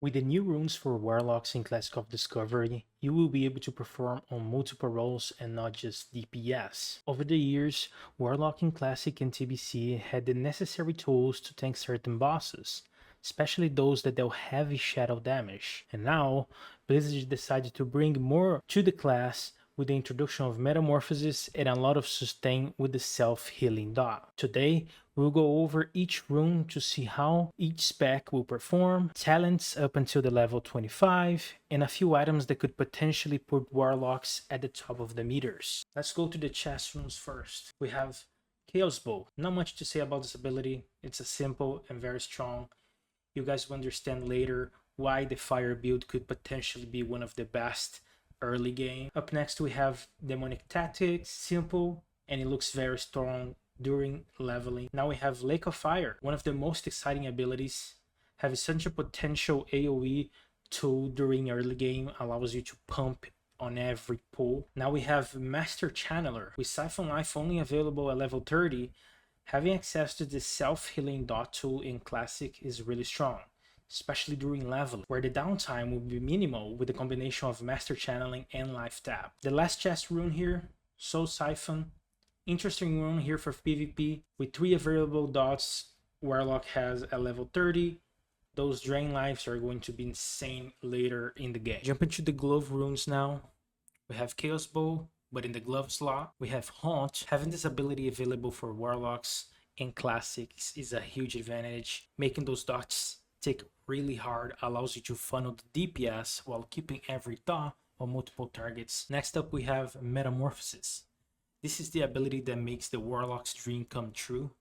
With the new runes for Warlocks in Classic of Discovery, you will be able to perform on multiple roles and not just DPS. Over the years, Warlock in Classic and TBC had the necessary tools to tank certain bosses, especially those that dealt heavy shadow damage. And now, Blizzard decided to bring more to the class with the introduction of Metamorphosis and a lot of sustain with the self-healing dot. Today, we'll go over each rune to see how each spec will perform, talents up until the level 25, and a few items that could potentially put Warlocks at the top of the meters. Let's go to the chest runes first. We have Chaos Bow. Not much to say about this ability, it's a simple and very strong. You guys will understand later why the fire build could potentially be one of the best early game. Up next we have Demonic Tactics, simple, and it looks very strong during leveling. Now we have Lake of Fire, one of the most exciting abilities, has such a potential AoE tool during early game, allows you to pump on every pull. Now we have Master Channeler, with Siphon Life only available at level 30, having access to the self-healing dot tool in Classic is really strong, especially during leveling, where the downtime will be minimal with the combination of Master Channeling and Life Tap. The last chest rune here, Soul Siphon, interesting rune here for PvP. With 3 available dots, Warlock has at level 30. Those drain lives are going to be insane later in the game. Jump into the glove runes now. We have Chaos Bow, but in the glove slot. We have Haunt. Having this ability available for Warlocks in Classics is a huge advantage. Making those dots tick really hard allows you to funnel the DPS while keeping every dot on multiple targets. Next up we have Metamorphosis. This is the ability that makes the Warlock's dream come true.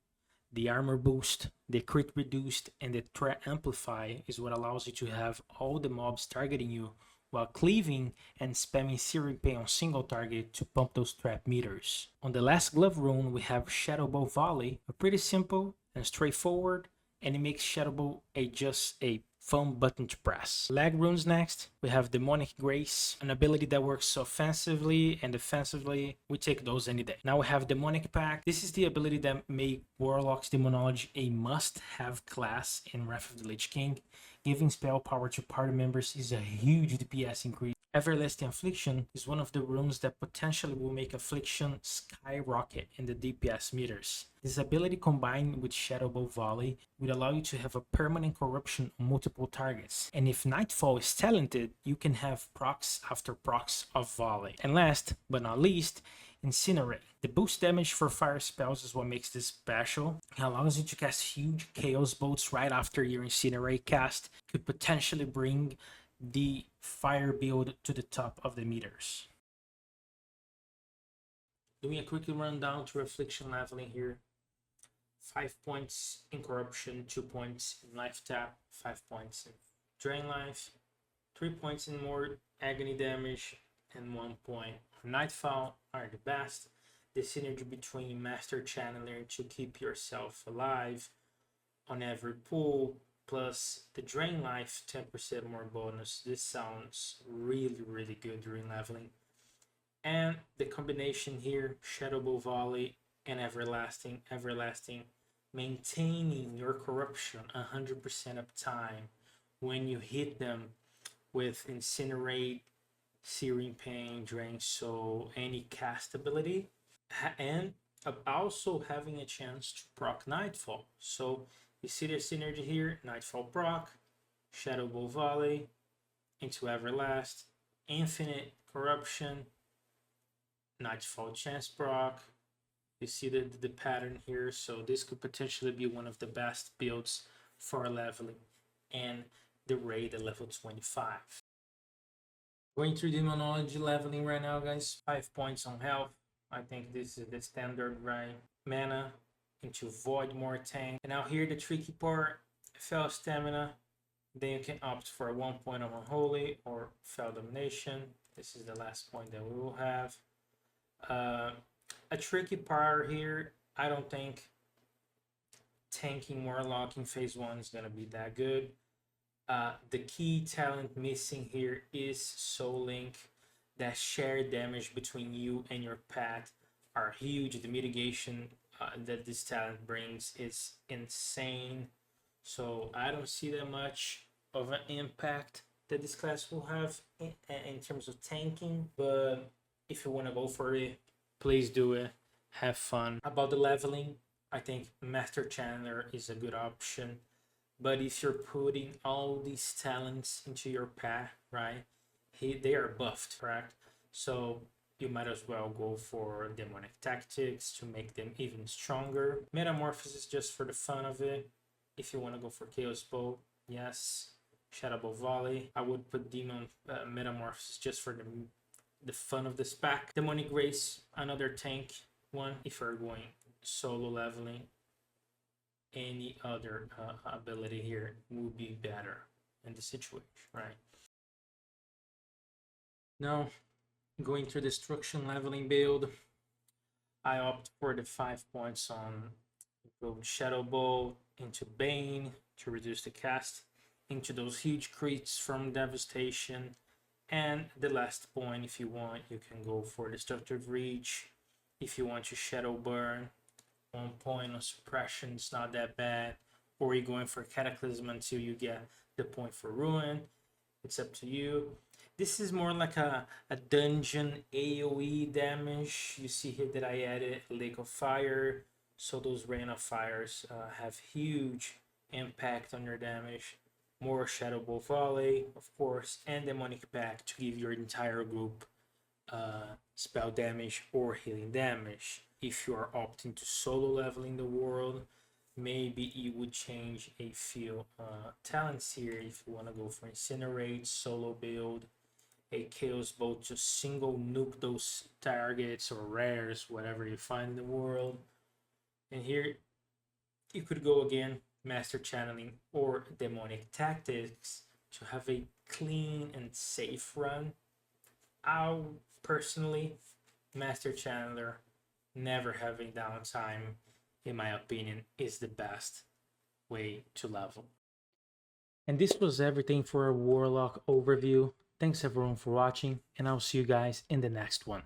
The armor boost, the crit reduced, and the threat amplify is what allows you to have all the mobs targeting you while cleaving and spamming Searing Pain on single target to pump those trap meters. On the last glove rune we have Shadow Bow Volley, a pretty simple and straightforward, and it makes Shadow Bow just a fun button to press. Lag runes next, we have Demonic Grace, an ability that works offensively and defensively. We take those any day. Now we have Demonic Pact. This is the ability that made Warlock's Demonology a must-have class in Wrath of the Lich King. Giving spell power to party members is a huge DPS increase. Everlasting Affliction is one of the runes that potentially will make Affliction skyrocket in the DPS meters. This ability combined with Shadow Bow Volley would allow you to have a permanent corruption on multiple targets. And if Nightfall is talented, you can have procs after procs of Volley. And last but not least, Incinerate. The boost damage for fire spells is what makes this special. It allows you to cast huge chaos bolts right after your Incinerate cast. Could potentially bring the fire build to the top of the meters. Doing a quick rundown to Affliction leveling here. 5 points in corruption, 2 points in life tap, 5 points in drain life, 3 points in more agony damage, and 1 point for nightfall are the best. The synergy between Master Channeler to keep yourself alive on every pull, plus the drain life 10% more bonus. This sounds really good during leveling. And the combination here, Shadow Bow Volley and Everlasting, maintaining your corruption 100% uptime when you hit them with Incinerate, Searing Pain, Drain Soul, any cast ability, and also having a chance to proc Nightfall. So you see the synergy here, Nightfall proc, Shadow Bow Volley, into Everlast, Infinite Corruption, Nightfall chance proc. You see the pattern here, so this could potentially be one of the best builds for leveling and the raid at level 25. Going through Demonology leveling right now, guys. 5 points on health. I think this is the standard, right? Mana into Void more tank. And now here the tricky part, Fell Stamina. Then you can opt for 1 point of Unholy or Fell Domination. This is the last point that we will have. A tricky part here, I don't think tanking Warlock in phase 1 is going to be that good. The key talent missing here is Soul Link. That shared damage between you and your pet are huge. The mitigation that this talent brings is insane. So I don't see that much of an impact that this class will have in terms of tanking, but if you want to go for it, please do it. Have fun. About the leveling, I think Master Channeler is a good option, but if you're putting all these talents into your path, right, they are buffed, correct? So you might as well go for Demonic Tactics to make them even stronger. Metamorphosis just for the fun of it. If you want to go for Chaos Bow, yes. Shadow Bow Volley. I would put Demon Metamorphosis just for the fun of this pack. Demonic Grace, another tank one if you're going solo leveling. Any other ability here would be better in the situation, right? Now, going through destruction leveling build, I opt for the 5 points on go Shadow Bow into Bane to reduce the cast, into those huge crits from Devastation, and the last point, if you want, you can go for Destructive Reach. If you want to Shadow Burn, 1 point on Suppression, it's not that bad. Or you're going for Cataclysm until you get the point for Ruin. It's up to you. This is more like a dungeon AoE damage. You see here that I added Lake of Fire. So those Rain of Fires have huge impact on your damage. More Shadow Bow Volley, of course, and Demonic Pact to give your entire group spell damage or healing damage. If you are opting to solo leveling the world, maybe you would change a few talents here. If you want to go for Incinerate, solo build, a Chaos Bow to single nuke those targets or rares, whatever you find in the world. And here you could go again, Master Channeling or Demonic Tactics to have a clean and safe run. I personally, Master Channeler, never having downtime, in my opinion, is the best way to level. And this was everything for a Warlock overview. Thanks everyone for watching, and I'll see you guys in the next one.